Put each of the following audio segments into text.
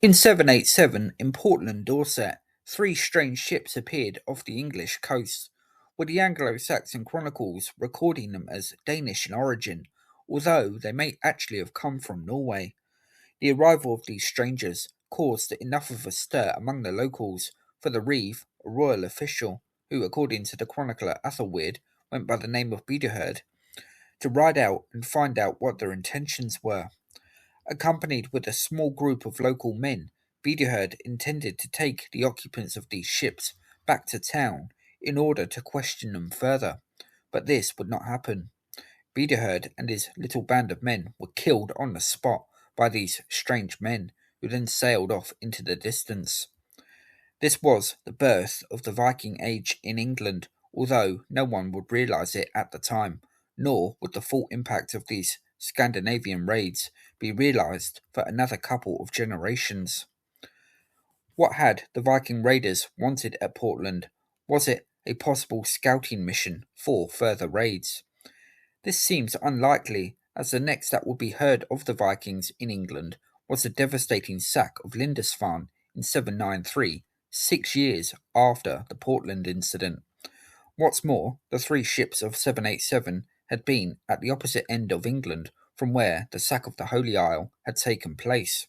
In 787, in Portland, Dorset, three strange ships appeared off the English coast, with the Anglo-Saxon chronicles recording them as Danish in origin, although they may actually have come from Norway. The arrival of these strangers caused enough of a stir among the locals for the reeve, a royal official, who, according to the chronicler Athelweird, went by the name of Bedeherd, to ride out and find out what their intentions were. Accompanied with a small group of local men, Bedeherd intended to take the occupants of these ships back to town in order to question them further, but this would not happen. Bedeherd and his little band of men were killed on the spot by these strange men, who then sailed off into the distance. This was the birth of the Viking Age in England, although no one would realise it at the time, nor would the full impact of these Scandinavian raids be realised for another couple of generations. What had the Viking raiders wanted at Portland? Was it a possible scouting mission for further raids? This seems unlikely, as the next that would be heard of the Vikings in England was the devastating sack of Lindisfarne in 793, 6 years after the Portland incident. What's more, the three ships of 787 had been at the opposite end of England from where the sack of the Holy Isle had taken place.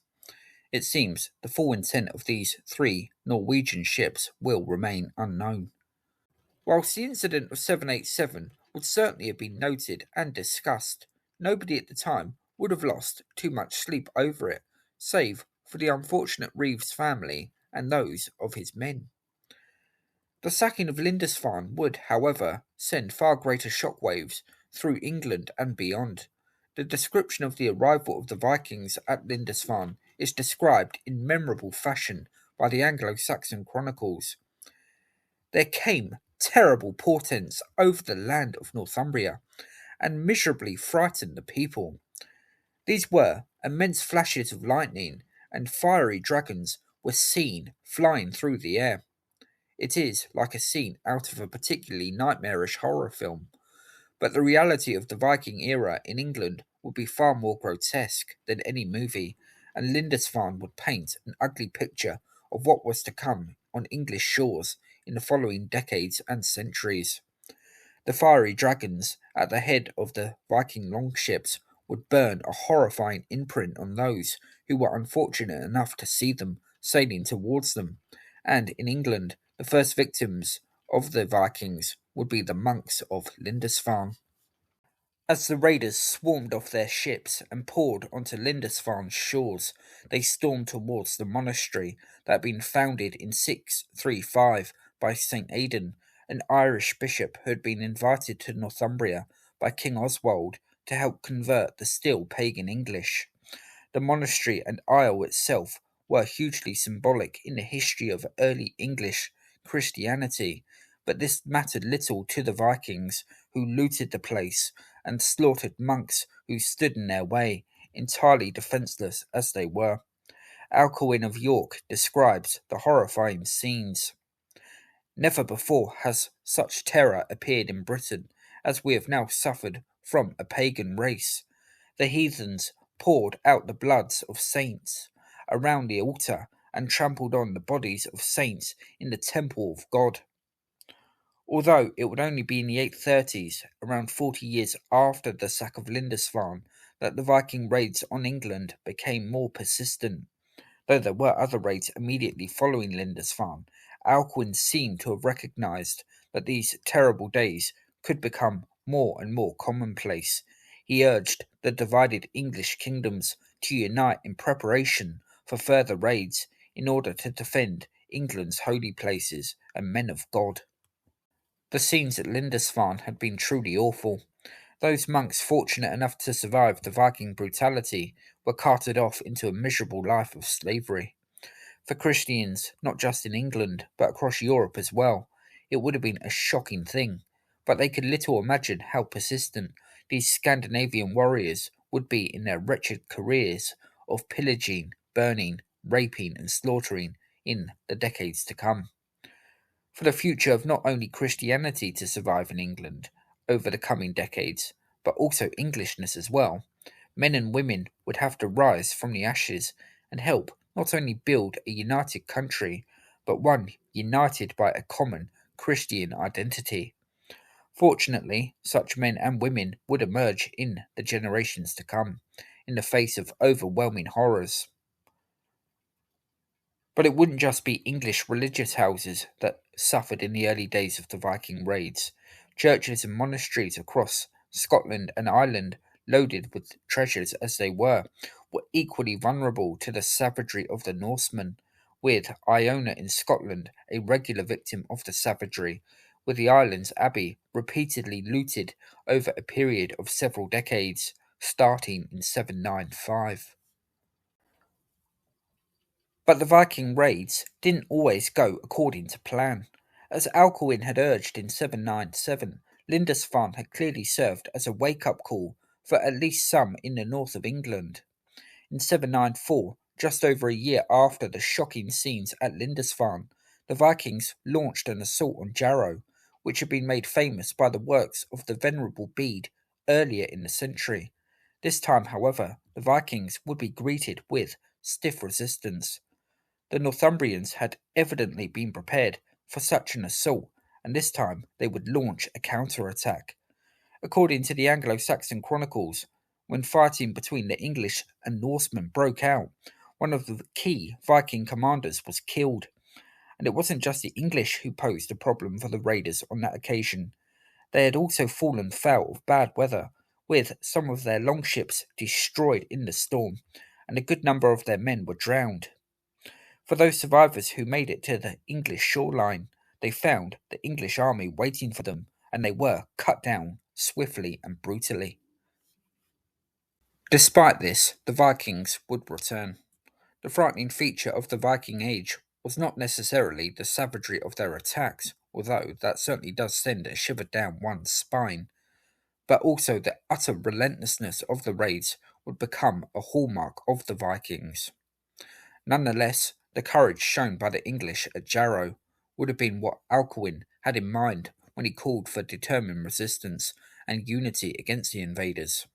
It seems the full intent of these three Norwegian ships will remain unknown. Whilst the incident of 787 would certainly have been noted and discussed, nobody at the time would have lost too much sleep over it, save for the unfortunate Reeves family and those of his men. The sacking of Lindisfarne would, however, send far greater shockwaves through England and beyond. The description of the arrival of the Vikings at Lindisfarne is described in memorable fashion by the Anglo-Saxon chronicles. There came terrible portents over the land of Northumbria, and miserably frightened the people. These were immense flashes of lightning, and fiery dragons were seen flying through the air. It is like a scene out of a particularly nightmarish horror film, but the reality of the Viking era in England would be far more grotesque than any movie, and Lindisfarne would paint an ugly picture of what was to come on English shores in the following decades and centuries. The fiery dragons at the head of the Viking longships would burn a horrifying imprint on those who were unfortunate enough to see them sailing towards them, and in England, the first victims of the Vikings would be the monks of Lindisfarne. As the raiders swarmed off their ships and poured onto Lindisfarne's shores, they stormed towards the monastery that had been founded in 635 by St. Aidan, an Irish bishop who had been invited to Northumbria by King Oswald to help convert the still pagan English. The monastery and isle itself were hugely symbolic in the history of early English Christianity, but this mattered little to the Vikings, who looted the place and slaughtered monks who stood in their way, entirely defenceless as they were. Alcuin of York describes the horrifying scenes. Never before has such terror appeared in Britain as we have now suffered from a pagan race. The heathens poured out the bloods of saints around the altar and trampled on the bodies of saints in the temple of God. Although it would only be in the 830s, around 40 years after the sack of Lindisfarne, that the Viking raids on England became more persistent. Though there were other raids immediately following Lindisfarne, Alcuin seemed to have recognised that these terrible days could become more and more commonplace. He urged the divided English kingdoms to unite in preparation for further raids in order to defend England's holy places and men of God. The scenes at Lindisfarne had been truly awful. Those monks fortunate enough to survive the Viking brutality were carted off into a miserable life of slavery. For Christians, not just in England, but across Europe as well, it would have been a shocking thing, but they could little imagine how persistent these Scandinavian warriors would be in their wretched careers of pillaging, burning, raping, and slaughtering in the decades to come. For the future of not only Christianity to survive in England over the coming decades, but also Englishness as well, men and women would have to rise from the ashes and help not only build a united country, but one united by a common Christian identity. Fortunately, such men and women would emerge in the generations to come, in the face of overwhelming horrors. But it wouldn't just be English religious houses that suffered in the early days of the Viking raids. Churches and monasteries across Scotland and Ireland, loaded with treasures as they were equally vulnerable to the savagery of the Norsemen, with Iona in Scotland a regular victim of the savagery, with the island's abbey repeatedly looted over a period of several decades, starting in 795. But the Viking raids didn't always go according to plan. As Alcuin had urged in 797, Lindisfarne had clearly served as a wake up call for at least some in the north of England. In 794, just over a year after the shocking scenes at Lindisfarne, the Vikings launched an assault on Jarrow, which had been made famous by the works of the Venerable Bede earlier in the century. This time, however, the Vikings would be greeted with stiff resistance. The Northumbrians had evidently been prepared for such an assault, and this time they would launch a counterattack. According to the Anglo Saxon chronicles, when fighting between the English and Norsemen broke out, one of the key Viking commanders was killed. And it wasn't just the English who posed a problem for the raiders on that occasion. They had also fallen foul of bad weather, with some of their longships destroyed in the storm, and a good number of their men were drowned. For those survivors who made it to the English shoreline, they found the English army waiting for them, and they were cut down swiftly and brutally. Despite this, the Vikings would return. The frightening feature of the Viking Age was not necessarily the savagery of their attacks, although that certainly does send a shiver down one's spine, but also the utter relentlessness of the raids would become a hallmark of the Vikings. Nonetheless, the courage shown by the English at Jarrow would have been what Alcuin had in mind when he called for determined resistance and unity against the invaders.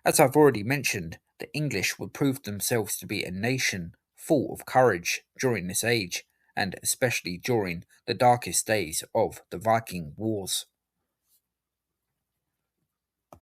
As I've already mentioned, the English would prove themselves to be a nation full of courage during this age, and especially during the darkest days of the Viking Wars.